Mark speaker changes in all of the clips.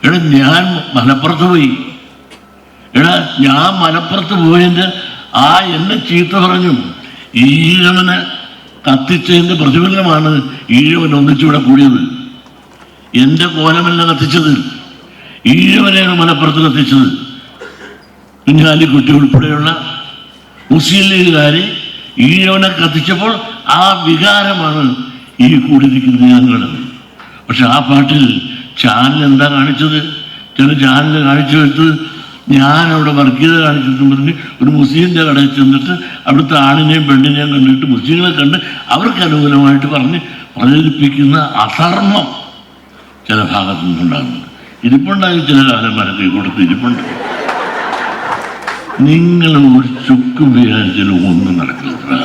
Speaker 1: എടാ ഞാൻ മലപ്പുറത്ത് പോയി, എടാ ഞാൻ മലപ്പുറത്ത് പോയതിൻ്റെ എന്നെ ചീത്ത പറഞ്ഞു ഈഴവനെ കത്തിച്ചതിൻ്റെ പ്രതിഫലനമാണ് ഈഴവൻ ഒന്നിച്ചൂടെ കൂടിയത്. എൻ്റെ കോലമല്ല കത്തിച്ചത്, ഈഴവനെയാണ് മലപ്പുറത്ത് കത്തിച്ചത്. കുഞ്ഞാലിക്കുട്ടി ഉൾപ്പെടെയുള്ള മുസ്ലിം ലീഗുകാരി ഈഴവനെ കത്തിച്ചപ്പോൾ ആ വികാരമാണ് ഈ കൂടിയിരിക്കുന്നത് ഞങ്ങൾ. പക്ഷെ ആ പാട്ടിൽ ചാനൽ എന്താ കാണിച്ചത്? ചില ചാനൽ കാണിച്ചു വെച്ച് ഞാനവിടെ വർഗീയത കാണിച്ചിട്ടും പറഞ്ഞ് ഒരു മുസ്ലിമിൻ്റെ കടയിൽ ചെന്നിട്ട് അവിടുത്തെ ആണിനെയും പെണ്ണിനെയും കണ്ടിട്ട് മുസ്ലിങ്ങളെ കണ്ട് അവർക്ക് അനുകൂലമായിട്ട് പറഞ്ഞ് പ്രചരിപ്പിക്കുന്ന അധർമ്മം ചില ഭാഗത്തു നിന്നുണ്ടാകുന്നുണ്ട്. ഇരിപ്പുണ്ടായി ചില കാലന്മാരൊക്കെ കൊടുത്ത് ഇരിപ്പുണ്ട്. നിങ്ങൾ ഒരു ചുക്ക് വിചാരിച്ചാലും ഒന്നും നടക്കില്ല.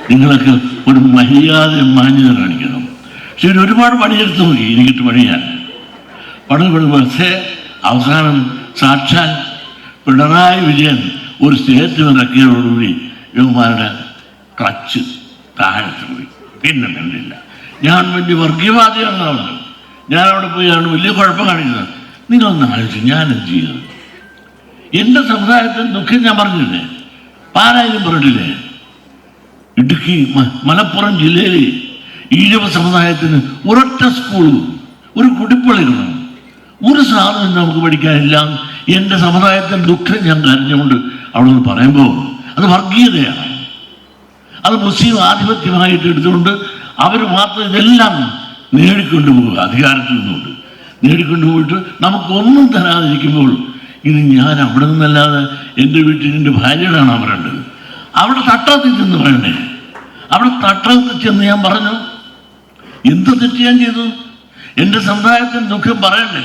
Speaker 1: നിങ്ങളൊക്കെ ഒരു മര്യാദ മാന്യത കാണിക്കണം. പക്ഷെ ഒരുപാട് പണിയെടുത്ത് നോക്കി എനിക്കിട്ട് പണിയാൻ പക്ഷേ അവസാനം സാക്ഷാൽ പിണറായി വിജയൻ ഒരു സ്റ്റേറ്റ്മെന്റ് ഇറക്കിയതോടുകൂടി യുവമാരുടെ ക്ലച്ച് താഴത്ത് പോയി. പിന്നെ കണ്ടില്ല. ഞാൻ വലിയ വർഗീയവാദിയാണെന്നാണ് ഞാൻ അവിടെ പോയാണ് വലിയ കുഴപ്പം കാണിക്കുന്നത്. നിങ്ങളൊന്ന് ആലോചിച്ചു ഞാൻ എന്ത് ചെയ്തത്? എൻ്റെ സമുദായത്തിൽ ദുഃഖം ഞാൻ പറഞ്ഞില്ലേ, പാലായിലും പറഞ്ഞില്ലേ. ഇടുക്കി മലപ്പുറം ജില്ലയിൽ ഈഴവ സമുദായത്തിന് ഒരൊറ്റ സ്കൂളും ഒരു കുടിപ്പള്ളികളും ഒരു സാധനം നമുക്ക് പഠിക്കാനില്ല. എൻ്റെ സമുദായത്തിൻ്റെ ദുഃഖം ഞാൻ കരഞ്ഞുകൊണ്ട് അവിടെ നിന്ന് പറയുമ്പോൾ അത് വർഗീയതയാണ്. അത് മുസ്ലിം ആധിപത്യമായിട്ട് എടുത്തുകൊണ്ട് അവർ മാത്രം ഇതെല്ലാം നേടിക്കൊണ്ടുപോകുക, അധികാരത്തിൽ നിന്നുകൊണ്ട് നേടിക്കൊണ്ടുപോയിട്ട് നമുക്കൊന്നും തരാതിരിക്കുമ്പോൾ ഇത് ഞാൻ അവിടെ നിന്നല്ലാതെ എൻ്റെ വീട്ടിൽ എൻ്റെ ഭാര്യയോടാണ് പറയേണ്ടത്. അവിടെ തട്ടത്തിൽ ചെന്ന് പറയണേ. അവിടെ തട്ടത്തിൽ ചെന്ന് ഞാൻ പറഞ്ഞു എന്ത് തെറ്റ് ഞാൻ ചെയ്തു? എൻ്റെ സമുദായത്തിന് ദുഃഖം പറയണ്ടേ?